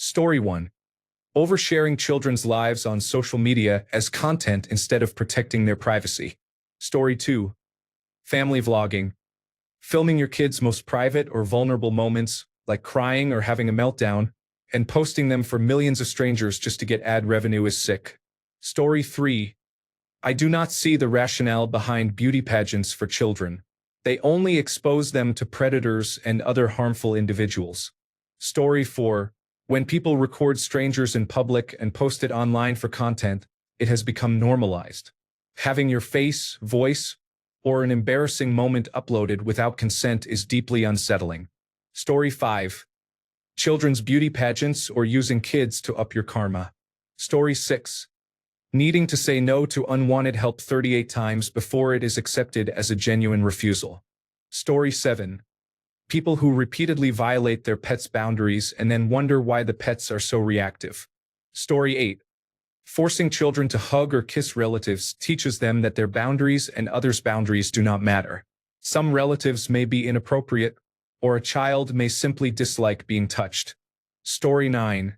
Story 1. Oversharing children's lives on social media as content instead of protecting their privacy. Story 2. Family vlogging. Filming your kids' most private or vulnerable moments, like crying or having a meltdown, and posting them for millions of strangers just to get ad revenue is sick. Story 3. I do not see the rationale behind beauty pageants for children. They only expose them to predators and other harmful individuals. Story 4. When people record strangers in public and post it online for content, it has become normalized. Having your face, voice, or an embarrassing moment uploaded without consent is deeply unsettling. Story 5. Children's beauty pageants or using kids to up your karma. Story 6. Needing to say no to unwanted help 38 times before it is accepted as a genuine refusal. Story 7. People who repeatedly violate their pets' boundaries and then wonder why the pets are so reactive. Story 8. Forcing children to hug or kiss relatives teaches them that their boundaries and others' boundaries do not matter. Some relatives may be inappropriate, or a child may simply dislike being touched. Story 9.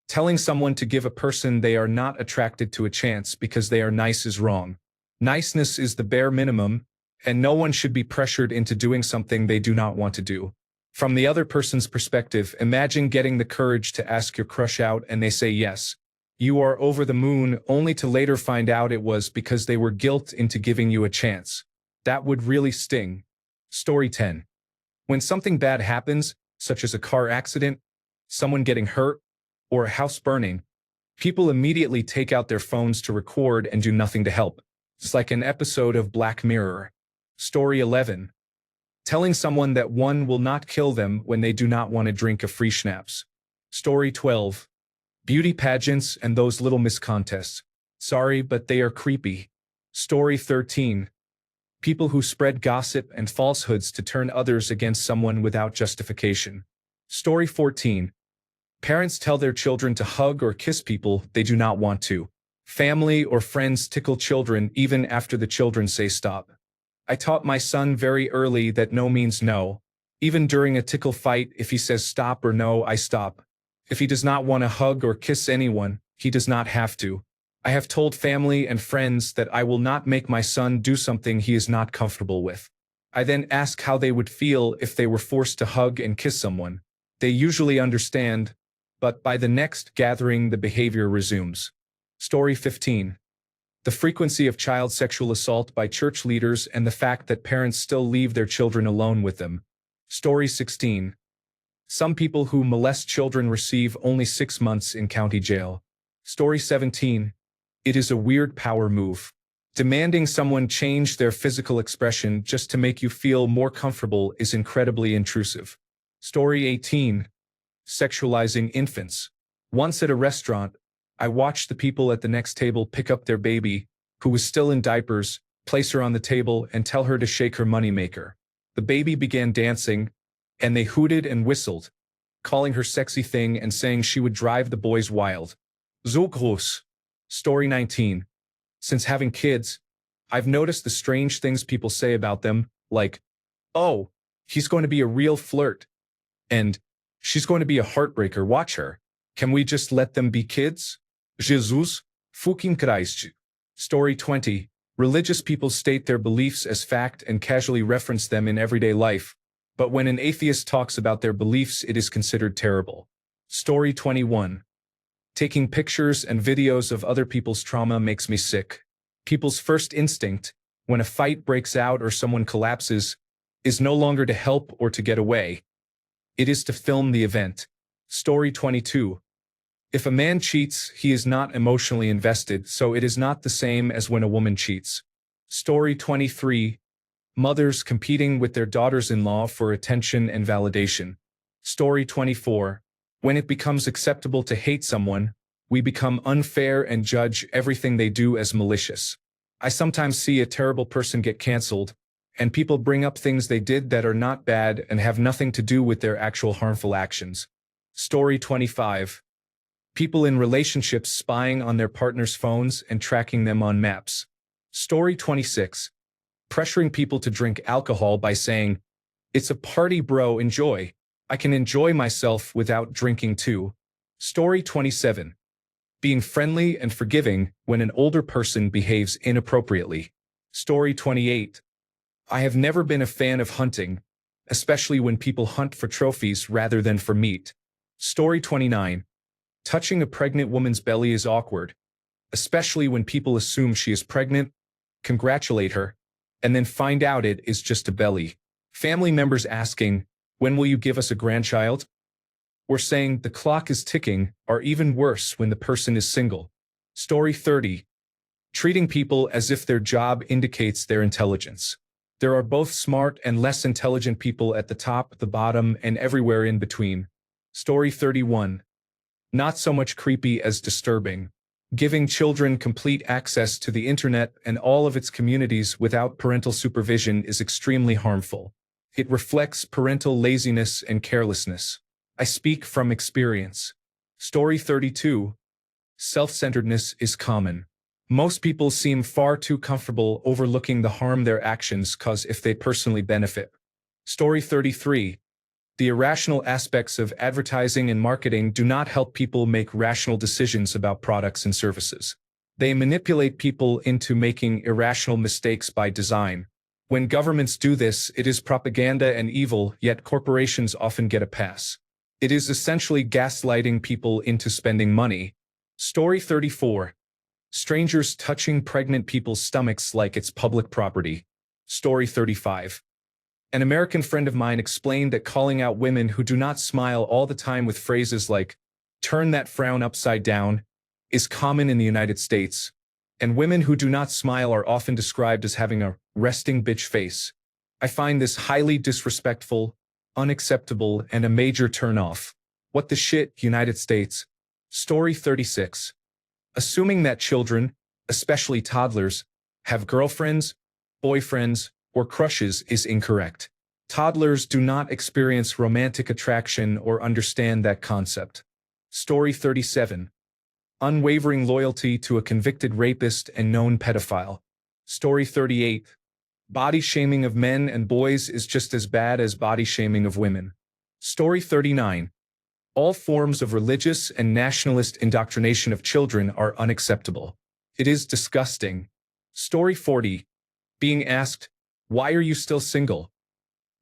Telling someone to give a person they are not attracted to a chance because they are nice is wrong. Niceness is the bare minimum, and no one should be pressured into doing something they do not want to do. From the other person's perspective, imagine getting the courage to ask your crush out and they say yes. You are over the moon, only to later find out it was because they were guilt into giving you a chance. That would really sting. Story 10. When something bad happens, such as a car accident, someone getting hurt, or a house burning, people immediately take out their phones to record and do nothing to help. It's like an episode of Black Mirror. Story 11. Telling someone that one will not kill them when they do not want to drink a free schnapps. Story 12. Beauty pageants and those Little Miss contests. Sorry, but they are creepy. Story 13. People who spread gossip and falsehoods to turn others against someone without justification. Story 14. Parents tell their children to hug or kiss people they do not want to. Family or friends tickle children even after the children say stop. I taught my son very early that no means no. Even during a tickle fight, if he says stop or no, I stop. If he does not want to hug or kiss anyone, he does not have to. I have told family and friends that I will not make my son do something he is not comfortable with. I then ask how they would feel if they were forced to hug and kiss someone. They usually understand, but by the next gathering the behavior resumes. Story 15. The frequency of child sexual assault by church leaders and the fact that parents still leave their children alone with them. Story 16. Some people who molest children receive only 6 months in county jail. Story 17. It is a weird power move. Demanding someone change their physical expression just to make you feel more comfortable is incredibly intrusive. Story 18. Sexualizing infants. Once at a restaurant, I watched the people at the next table pick up their baby, who was still in diapers, place her on the table and tell her to shake her moneymaker. The baby began dancing, and they hooted and whistled, calling her sexy thing and saying she would drive the boys wild. So gross. Story 19. Since having kids, I've noticed the strange things people say about them, like, oh, he's going to be a real flirt, and she's going to be a heartbreaker, watch her. Can we just let them be kids? Jesus fucking Christ. Story 20. Religious people state their beliefs as fact and casually reference them in everyday life, but when an atheist talks about their beliefs, it is considered terrible. Story 21. Taking pictures and videos of other people's trauma makes me sick. People's first instinct, when a fight breaks out or someone collapses, is no longer to help or to get away. It is to film the event. Story 22. If a man cheats, he is not emotionally invested, so it is not the same as when a woman cheats. Story 23. Mothers competing with their daughters-in-law for attention and validation. Story 24. When it becomes acceptable to hate someone, we become unfair and judge everything they do as malicious. I sometimes see a terrible person get canceled, and people bring up things they did that are not bad and have nothing to do with their actual harmful actions. Story 25. People in relationships spying on their partner's phones and tracking them on maps. Story 26. Pressuring people to drink alcohol by saying, "It's a party, bro, enjoy. I can enjoy myself without drinking too." Story 27. Being friendly and forgiving when an older person behaves inappropriately. Story 28. I have never been a fan of hunting, especially when people hunt for trophies rather than for meat. Story 29. Touching a pregnant woman's belly is awkward, especially when people assume she is pregnant, congratulate her, and then find out it is just a belly. Family members asking, "When will you give us a grandchild?" Or saying the clock is ticking, are even worse when the person is single. Story 30. Treating people as if their job indicates their intelligence. There are both smart and less intelligent people at the top, the bottom, and everywhere in between. Story 31. Not so much creepy as disturbing. Giving children complete access to the internet and all of its communities without parental supervision is extremely harmful. It reflects parental laziness and carelessness. I speak from experience. Story 32. Self-centeredness is common. Most people seem far too comfortable overlooking the harm their actions cause if they personally benefit. Story 33. The irrational aspects of advertising and marketing do not help people make rational decisions about products and services. They manipulate people into making irrational mistakes by design. When governments do this, it is propaganda and evil, yet corporations often get a pass. It is essentially gaslighting people into spending money. Story 34. Strangers touching pregnant people's stomachs like it's public property. Story 35. An American friend of mine explained that calling out women who do not smile all the time with phrases like, "Turn that frown upside down," is common in the United States, and women who do not smile are often described as having a resting bitch face. I find this highly disrespectful, unacceptable, and a major turnoff. What the shit, United States? Story 36. Assuming that children, especially toddlers, have girlfriends, boyfriends, or crushes is incorrect. Toddlers do not experience romantic attraction or understand that concept. Story 37. Unwavering loyalty to a convicted rapist and known pedophile. Story 38. Body shaming of men and boys is just as bad as body shaming of women. Story 39. All forms of religious and nationalist indoctrination of children are unacceptable. It is disgusting. Story 40. Being asked, "Why are you still single?"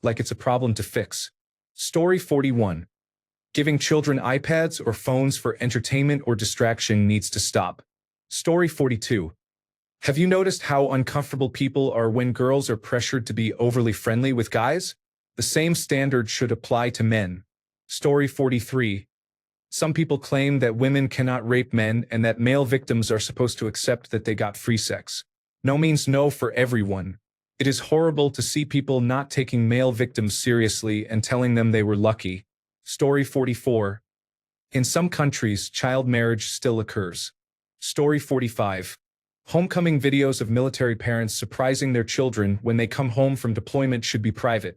like it's a problem to fix. Story 41. Giving children iPads or phones for entertainment or distraction needs to stop. Story 42. Have you noticed how uncomfortable people are when girls are pressured to be overly friendly with guys? The same standard should apply to men. Story 43. Some people claim that women cannot rape men and that male victims are supposed to accept that they got free sex. No means no for everyone. It is horrible to see people not taking male victims seriously and telling them they were lucky. Story 44. In some countries, child marriage still occurs. Story 45. Homecoming videos of military parents surprising their children when they come home from deployment should be private.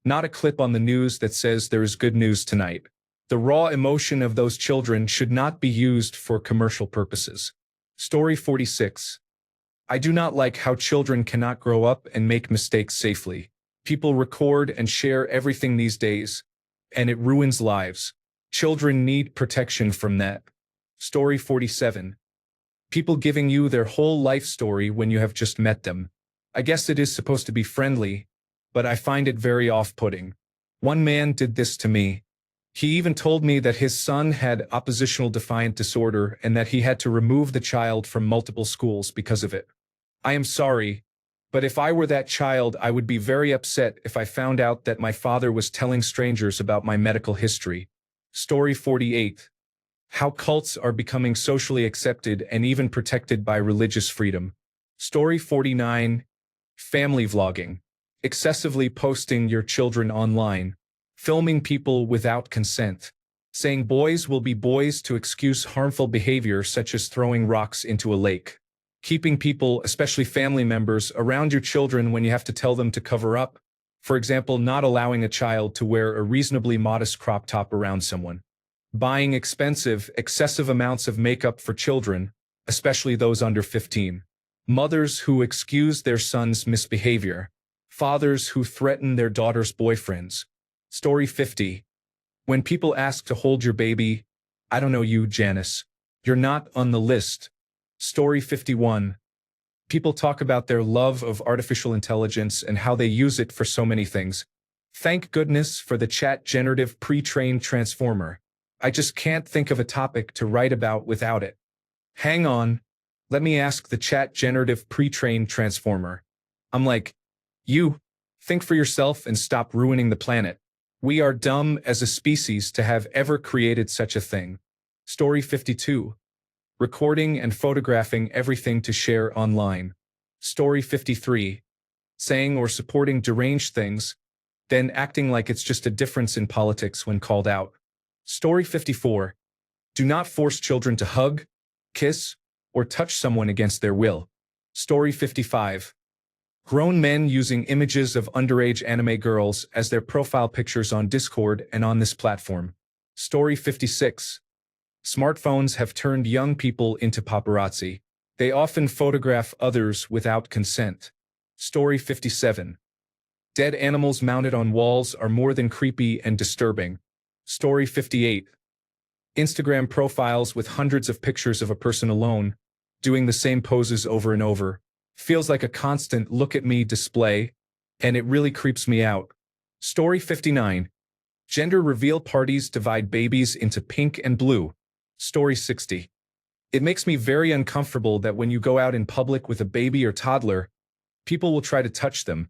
Not a clip on the news that says there is good news tonight. The raw emotion of those children should not be used for commercial purposes. Story 46. I do not like how children cannot grow up and make mistakes safely. People record and share everything these days, and it ruins lives. Children need protection from that. Story 47. People giving you their whole life story when you have just met them. I guess it is supposed to be friendly, but I find it very off-putting. One man did this to me. He even told me that his son had oppositional defiant disorder and that he had to remove the child from multiple schools because of it. I am sorry, but if I were that child, I would be very upset if I found out that my father was telling strangers about my medical history. Story 48. How cults are becoming socially accepted and even protected by religious freedom. Story 49. Family vlogging. Excessively posting your children online. Filming people without consent. Saying boys will be boys to excuse harmful behavior such as throwing rocks into a lake. Keeping people, especially family members, around your children when you have to tell them to cover up. For example, not allowing a child to wear a reasonably modest crop top around someone. Buying expensive, excessive amounts of makeup for children, especially those under 15. Mothers who excuse their sons' misbehavior. Fathers who threaten their daughters' boyfriends. Story 50. When people ask to hold your baby, I don't know you, Janice. You're not on the list. Story 51. People talk about their love of artificial intelligence and how they use it for so many things. Thank goodness for the chat generative pre-trained transformer. I just can't think of a topic to write about without it. Hang on. Let me ask the chat generative pre-trained transformer. I'm like, you, think for yourself and stop ruining the planet. We are dumb as a species to have ever created such a thing. Story 52. Recording and photographing everything to share online. Story 53. Saying or supporting deranged things, then acting like it's just a difference in politics when called out. Story 54. Do not force children to hug, kiss, or touch someone against their will. Story 55. Grown men using images of underage anime girls as their profile pictures on Discord and on this platform. Story 56. Smartphones have turned young people into paparazzi. They often photograph others without consent. Story 57. Dead animals mounted on walls are more than creepy and disturbing. Story 58. Instagram profiles with hundreds of pictures of a person alone, doing the same poses over and over. Feels like a constant look at me display, and it really creeps me out. Story 59. Gender reveal parties divide babies into pink and blue. Story 60. It makes me very uncomfortable that when you go out in public with a baby or toddler, people will try to touch them,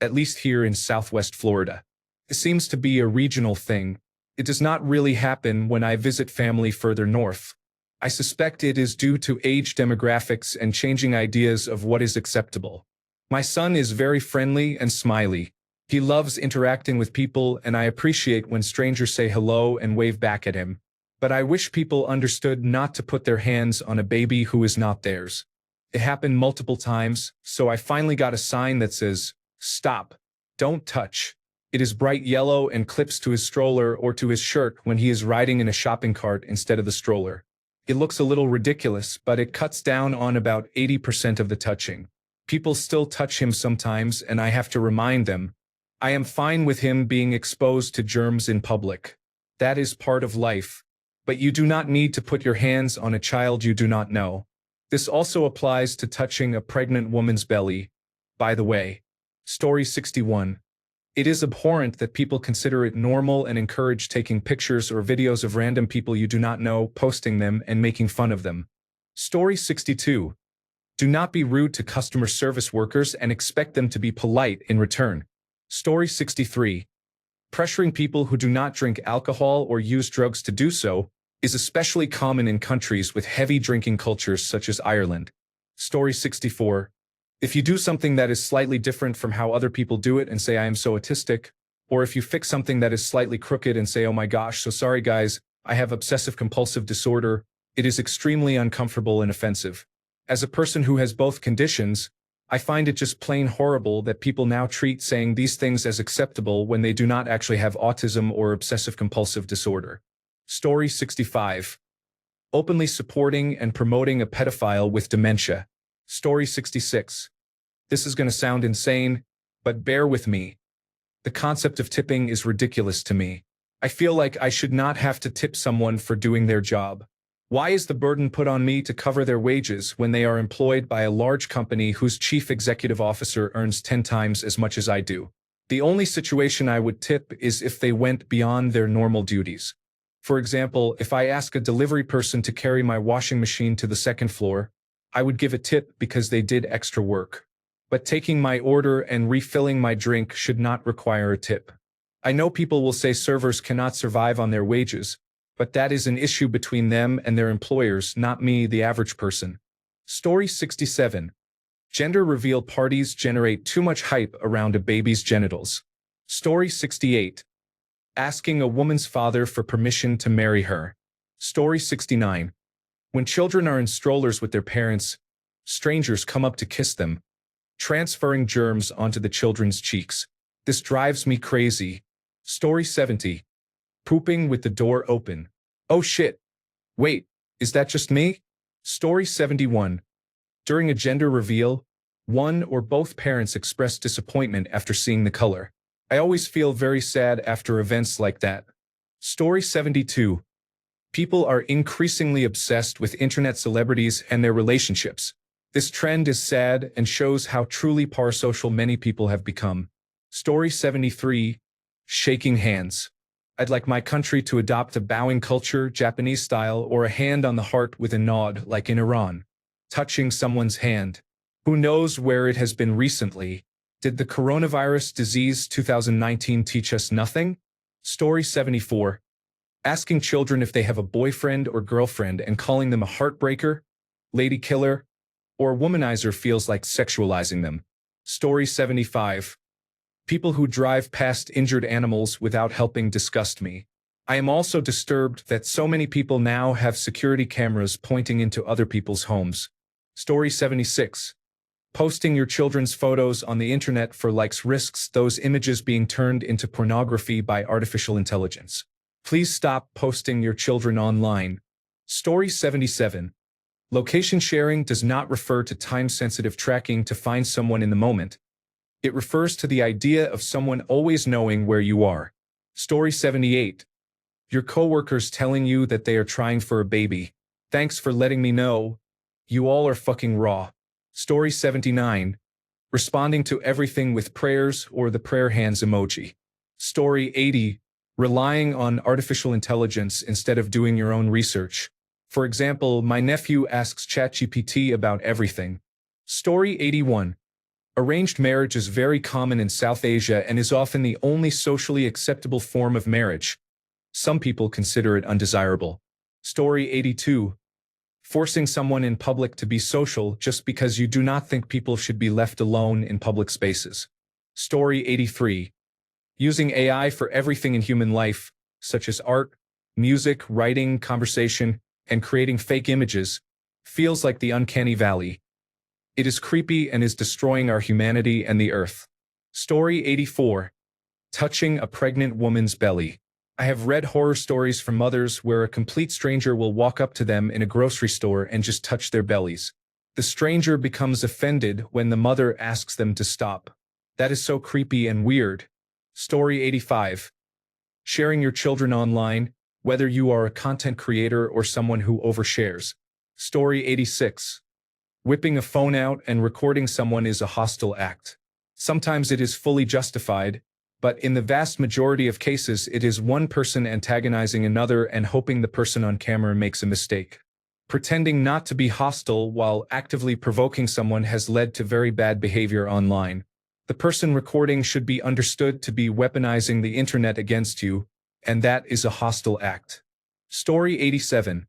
at least here in Southwest Florida. It seems to be a regional thing. It does not really happen when I visit family further north. I suspect it is due to age demographics and changing ideas of what is acceptable. My son is very friendly and smiley. He loves interacting with people, and I appreciate when strangers say hello and wave back at him. But I wish people understood not to put their hands on a baby who is not theirs. It happened multiple times, so I finally got a sign that says, "Stop. Don't touch." It is bright yellow and clips to his stroller or to his shirt when he is riding in a shopping cart instead of the stroller. It looks a little ridiculous, but it cuts down on about 80% of the touching. People still touch him sometimes, and I have to remind them, I am fine with him being exposed to germs in public. That is part of life. But you do not need to put your hands on a child you do not know. This also applies to touching a pregnant woman's belly. By the way. Story 61. It is abhorrent that people consider it normal and encourage taking pictures or videos of random people you do not know, posting them, and making fun of them. Story 62. Do not be rude to customer service workers and expect them to be polite in return. Story 63. Pressuring people who do not drink alcohol or use drugs to do so is especially common in countries with heavy drinking cultures such as Ireland. Story 64. If you do something that is slightly different from how other people do it and say I am so autistic, or if you fix something that is slightly crooked and say oh my gosh, so sorry guys, I have obsessive compulsive disorder, it is extremely uncomfortable and offensive. As a person who has both conditions, I find it just plain horrible that people now treat saying these things as acceptable when they do not actually have autism or obsessive compulsive disorder. Story 65. Openly supporting and promoting a pedophile with dementia. Story 66. This is going to sound insane, but bear with me. The concept of tipping is ridiculous to me. I feel like I should not have to tip someone for doing their job. Why is the burden put on me to cover their wages when they are employed by a large company whose chief executive officer earns 10 times as much as I do? The only situation I would tip is if they went beyond their normal duties. For example, if I ask a delivery person to carry my washing machine to the second floor, I would give a tip because they did extra work. But taking my order and refilling my drink should not require a tip. I know people will say servers cannot survive on their wages, but that is an issue between them and their employers, not me, the average person. Story 67. Gender reveal parties generate too much hype around a baby's genitals. Story 68. Asking a woman's father for permission to marry her. Story 69. When children are in strollers with their parents, strangers come up to kiss them, transferring germs onto the children's cheeks. This drives me crazy. Story 70. Pooping with the door open. Oh shit. Wait, is that just me? Story 71. During a gender reveal, one or both parents express disappointment after seeing the color. I always feel very sad after events like that. Story 72. People are increasingly obsessed with internet celebrities and their relationships. This trend is sad and shows how truly parasocial many people have become. Story 73. Shaking hands. I'd like my country to adopt a bowing culture, Japanese style, or a hand on the heart with a nod, like in Iran. Touching someone's hand. Who knows where it has been recently? Did the coronavirus disease 2019 teach us nothing? Story 74. Asking children if they have a boyfriend or girlfriend and calling them a heartbreaker, lady killer, or womanizer feels like sexualizing them. Story 75. People who drive past injured animals without helping disgust me. I am also disturbed that so many people now have security cameras pointing into other people's homes. Story 76. Posting your children's photos on the internet for likes risks those images being turned into pornography by artificial intelligence. Please stop posting your children online. Story 77. Location sharing does not refer to time-sensitive tracking to find someone in the moment. It refers to the idea of someone always knowing where you are. Story 78. Your coworkers telling you that they are trying for a baby. Thanks for letting me know. You all are fucking raw. Story 79. Responding to everything with prayers or the prayer hands emoji. Story 80. Relying on artificial intelligence instead of doing your own research. For example, my nephew asks ChatGPT about everything. Story 81. Arranged marriage is very common in South Asia and is often the only socially acceptable form of marriage. Some people consider it undesirable. Story 82. Forcing someone in public to be social just because you do not think people should be left alone in public spaces. Story 83. Using AI for everything in human life, such as art, music, writing, conversation, and creating fake images, feels like the uncanny valley. It is creepy and is destroying our humanity and the earth. Story 84. Touching a pregnant woman's belly. I have read horror stories from mothers where a complete stranger will walk up to them in a grocery store and just touch their bellies. The stranger becomes offended when the mother asks them to stop. That is so creepy and weird. Story 85. Sharing your children online, whether you are a content creator or someone who overshares. Story 86. Whipping a phone out and recording someone is a hostile act. Sometimes it is fully justified, but in the vast majority of cases it is one person antagonizing another and hoping the person on camera makes a mistake. Pretending not to be hostile while actively provoking someone has led to very bad behavior online. The person recording should be understood to be weaponizing the internet against you, and that is a hostile act. Story 87.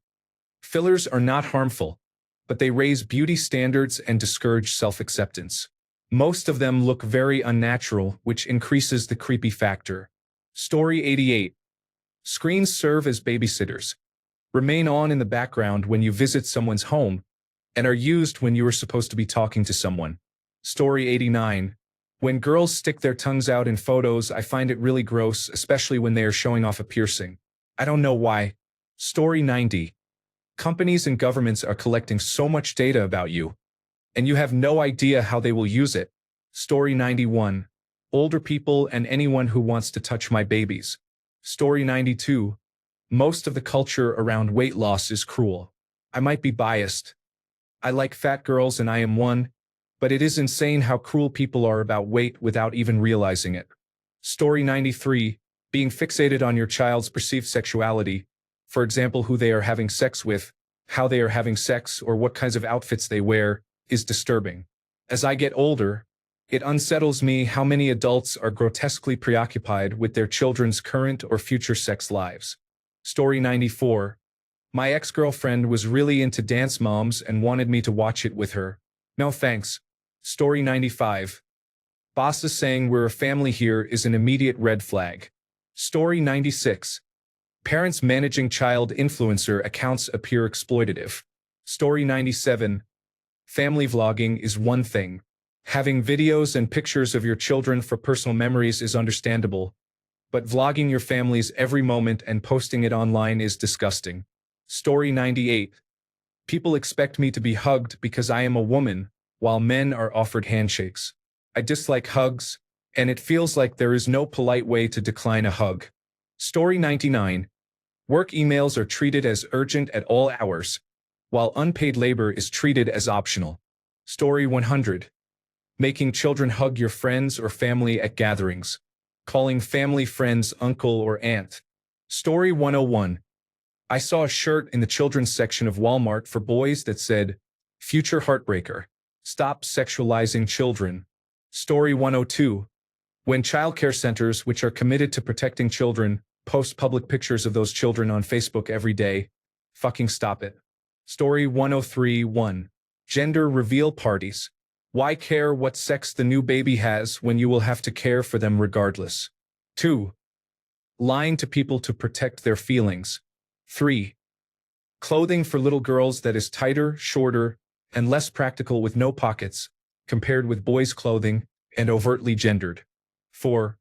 Fillers are not harmful, but they raise beauty standards and discourage self-acceptance. Most of them look very unnatural, which increases the creepy factor. Story 88. Screens serve as babysitters. Remain on in the background when you visit someone's home, and are used when you are supposed to be talking to someone. Story 89. When girls stick their tongues out in photos, I find it really gross, especially when they are showing off a piercing. I don't know why. Story 90. Companies and governments are collecting so much data about you, and you have no idea how they will use it. Story 91. Older people and anyone who wants to touch my babies. Story 92. Most of the culture around weight loss is cruel. I might be biased. I like fat girls and I am one, but it is insane how cruel people are about weight without even realizing it. Story 93. Being fixated on your child's perceived sexuality, for example, who they are having sex with, how they are having sex, or what kinds of outfits they wear, is disturbing. As I get older, it unsettles me how many adults are grotesquely preoccupied with their children's current or future sex lives. Story 94. My ex-girlfriend was really into Dance Moms and wanted me to watch it with her. No thanks. Story 95. Bosses saying we're a family here is an immediate red flag. Story 96. Parents managing child influencer accounts appear exploitative. Story 97. Family vlogging is one thing. Having videos and pictures of your children for personal memories is understandable, but vlogging your family's every moment and posting it online is disgusting. Story 98. People expect me to be hugged because I am a woman, while men are offered handshakes. I dislike hugs, and it feels like there is no polite way to decline a hug. Story 99. Work emails are treated as urgent at all hours, while unpaid labor is treated as optional. Story 100. Making children hug your friends or family at gatherings. Calling family friends uncle or aunt. Story 101. I saw a shirt in the children's section of Walmart for boys that said, "Future Heartbreaker. Stop sexualizing children." Story 102. When childcare centers, which are committed to protecting children, post public pictures of those children on Facebook every day, fucking stop it. Story 103. 1. Gender reveal parties. Why care what sex the new baby has when you will have to care for them regardless? 2. Lying to people to protect their feelings. 3. Clothing for little girls that is tighter, shorter, and less practical with no pockets, compared with boys' clothing, and overtly gendered. 4.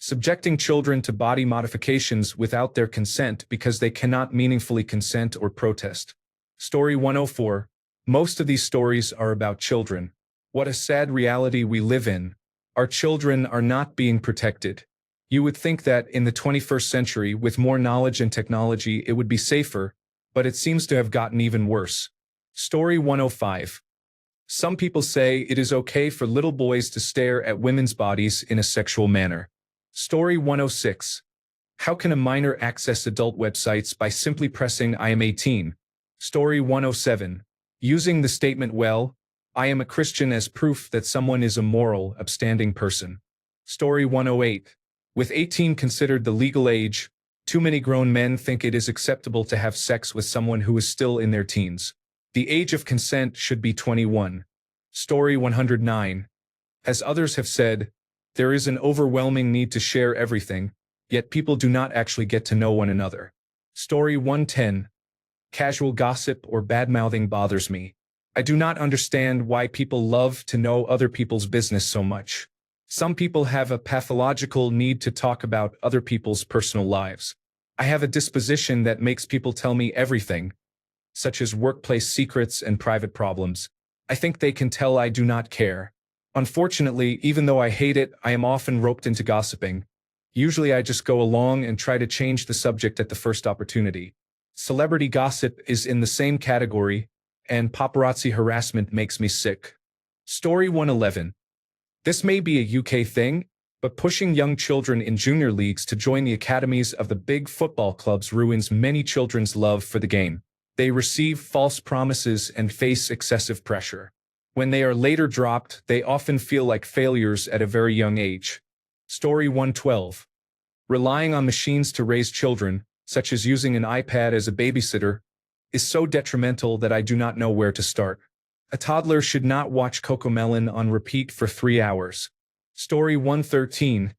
Subjecting children to body modifications without their consent because they cannot meaningfully consent or protest. Story 104. Most of these stories are about children. What a sad reality we live in. Our children are not being protected. You would think that in the 21st century, with more knowledge and technology, it would be safer, but it seems to have gotten even worse. Story 105. Some people say it is okay for little boys to stare at women's bodies in a sexual manner. Story 106. How can a minor access adult websites by simply pressing "I am 18"? Story 107. Using the statement "well, I am a Christian" as proof that someone is a moral, upstanding person. Story 108. With 18 considered the legal age, too many grown men think it is acceptable to have sex with someone who is still in their teens. The age of consent should be 21. Story 109. As others have said, there is an overwhelming need to share everything, yet people do not actually get to know one another. Story 110. Casual gossip or bad-mouthing bothers me. I do not understand why people love to know other people's business so much. Some people have a pathological need to talk about other people's personal lives. I have a disposition that makes people tell me everything, such as workplace secrets and private problems. I think they can tell I do not care. Unfortunately, even though I hate it, I am often roped into gossiping. Usually I just go along and try to change the subject at the first opportunity. Celebrity gossip is in the same category, and paparazzi harassment makes me sick. Story 111. This may be a UK thing, but pushing young children in junior leagues to join the academies of the big football clubs ruins many children's love for the game. They receive false promises and face excessive pressure. When they are later dropped, they often feel like failures at a very young age. Story 112. Relying on machines to raise children, such as using an iPad as a babysitter, is so detrimental that I do not know where to start. A toddler should not watch Cocomelon on repeat for 3 hours. Story 113.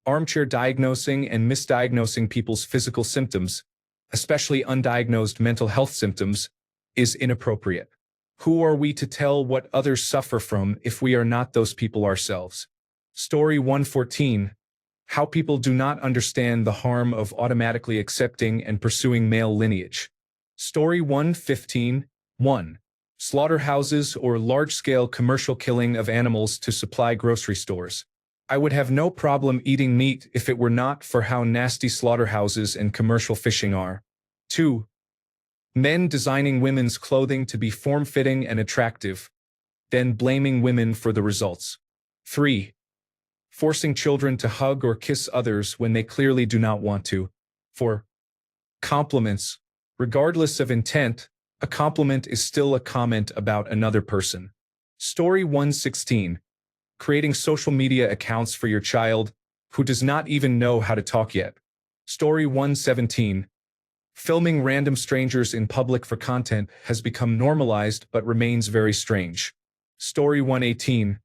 Armchair diagnosing and misdiagnosing people's physical symptoms, especially undiagnosed mental health symptoms, is inappropriate. Who are we to tell what others suffer from if we are not those people ourselves? Story 114. How people do not understand the harm of automatically accepting and pursuing male lineage. Story 115. 1. Slaughterhouses or large-scale commercial killing of animals to supply grocery stores. I would have no problem eating meat if it were not for how nasty slaughterhouses and commercial fishing are. 2. Men designing women's clothing to be form-fitting and attractive, then blaming women for the results. 3. Forcing children to hug or kiss others when they clearly do not want to. 4. Compliments. Regardless of intent, a compliment is still a comment about another person. Story 116. Creating social media accounts for your child, who does not even know how to talk yet. Story 117. Filming random strangers in public for content has become normalized but remains very strange. Story 118.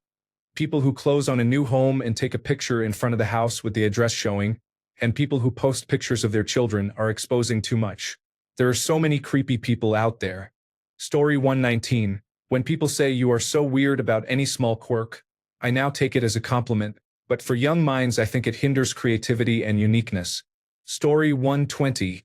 People who close on a new home and take a picture in front of the house with the address showing, and people who post pictures of their children are exposing too much. There are so many creepy people out there. Story 119. When people say you are so weird about any small quirk, I now take it as a compliment, but for young minds I think it hinders creativity and uniqueness. Story 120.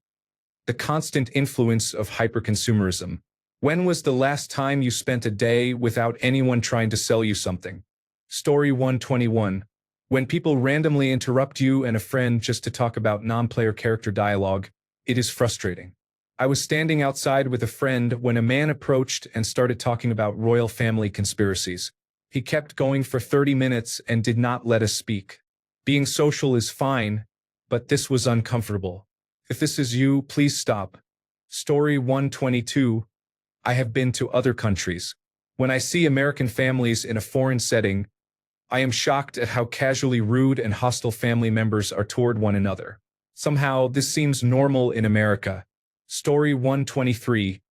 The constant influence of hyperconsumerism. When was the last time you spent a day without anyone trying to sell you something? Story 121. When people randomly interrupt you and a friend just to talk about non-player character dialogue, It is frustrating. I was standing outside with a friend when a man approached and started talking about royal family conspiracies. He kept going for 30 minutes and did not let us speak. Being social is fine, but this was uncomfortable. If this is you, please stop. Story 122. I have been to other countries. When I see American families in a foreign setting, I am shocked at how casually rude and hostile family members are toward one another. Somehow, this seems normal in America. Story 123.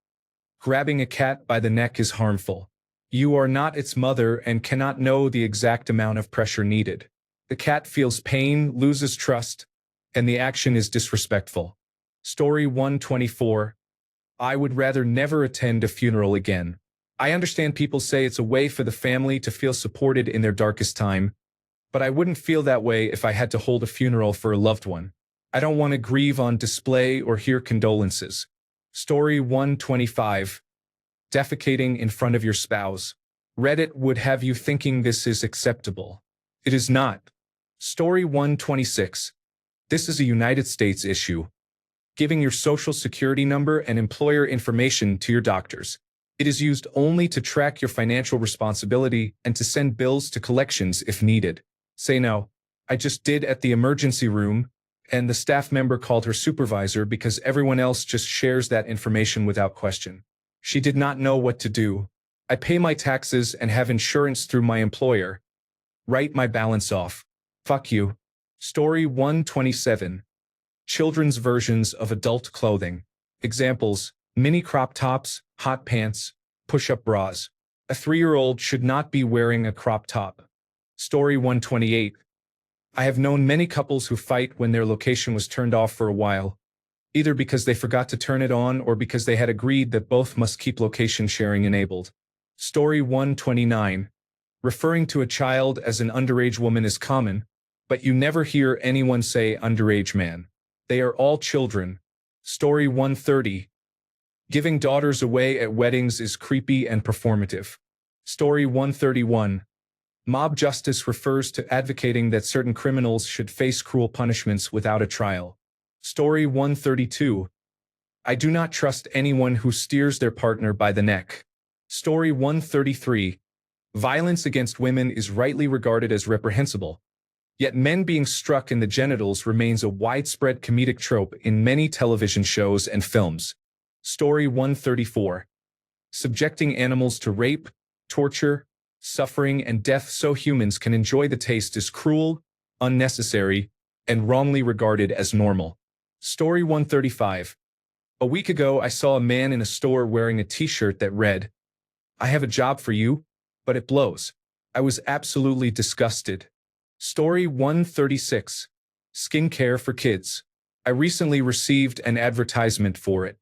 Grabbing a cat by the neck is harmful. You are not its mother and cannot know the exact amount of pressure needed. The cat feels pain, loses trust, and the action is disrespectful. Story 124. I would rather never attend a funeral again. I understand people say it's a way for the family to feel supported in their darkest time, but I wouldn't feel that way if I had to hold a funeral for a loved one. I don't want to grieve on display or hear condolences. Story 125. Defecating in front of your spouse. Reddit would have you thinking this is acceptable. It is not. Story 126. This is a United States issue. Giving your social security number and employer information to your doctors. It is used only to track your financial responsibility and to send bills to collections if needed. Say no. I just did at the emergency room, and the staff member called her supervisor because everyone else just shares that information without question. She did not know what to do. I pay my taxes and have insurance through my employer. Write my balance off. Fuck you. Story 127. Children's versions of adult clothing. Examples: mini crop tops, hot pants, push-up bras. A 3-year-old should not be wearing a crop top. Story 128. I have known many couples who fight when their location was turned off for a while, either because they forgot to turn it on or because they had agreed that both must keep location sharing enabled. Story 129. Referring to a child as an underage woman is common, but you never hear anyone say underage man. They are all children. Story 130. Giving daughters away at weddings is creepy and performative. Story 131. Mob justice refers to advocating that certain criminals should face cruel punishments without a trial. Story 132. I do not trust anyone who steers their partner by the neck. Story 133. Violence against women is rightly regarded as reprehensible, yet men being struck in the genitals remains a widespread comedic trope in many television shows and films. Story 134. Subjecting animals to rape, torture, suffering, and death so humans can enjoy the taste is cruel, unnecessary, and wrongly regarded as normal. Story 135. A week ago, I saw a man in a store wearing a t-shirt that read, "I have a job for you, but it blows." I was absolutely disgusted. Story 136. Skincare for kids. I recently received an advertisement for it.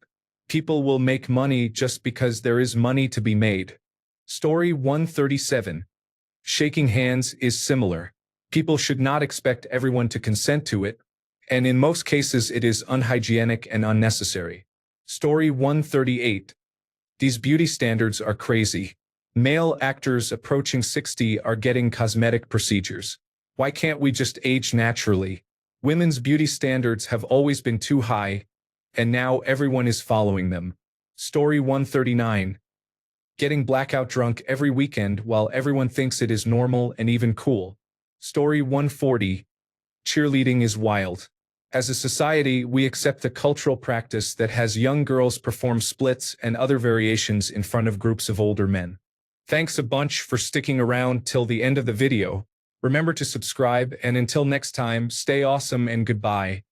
People will make money just because there is money to be made. Story 137. Shaking hands is similar. People should not expect everyone to consent to it, and in most cases it is unhygienic and unnecessary. Story 138. These beauty standards are crazy. Male actors approaching 60 are getting cosmetic procedures. Why can't we just age naturally? Women's beauty standards have always been too high, and now everyone is following them. Story 139. Getting blackout drunk every weekend while everyone thinks it is normal and even cool. Story 140. Cheerleading is wild. As a society, we accept the cultural practice that has young girls perform splits and other variations in front of groups of older men. Thanks a bunch for sticking around till the end of the video. Remember to subscribe, and until next time, stay awesome and goodbye.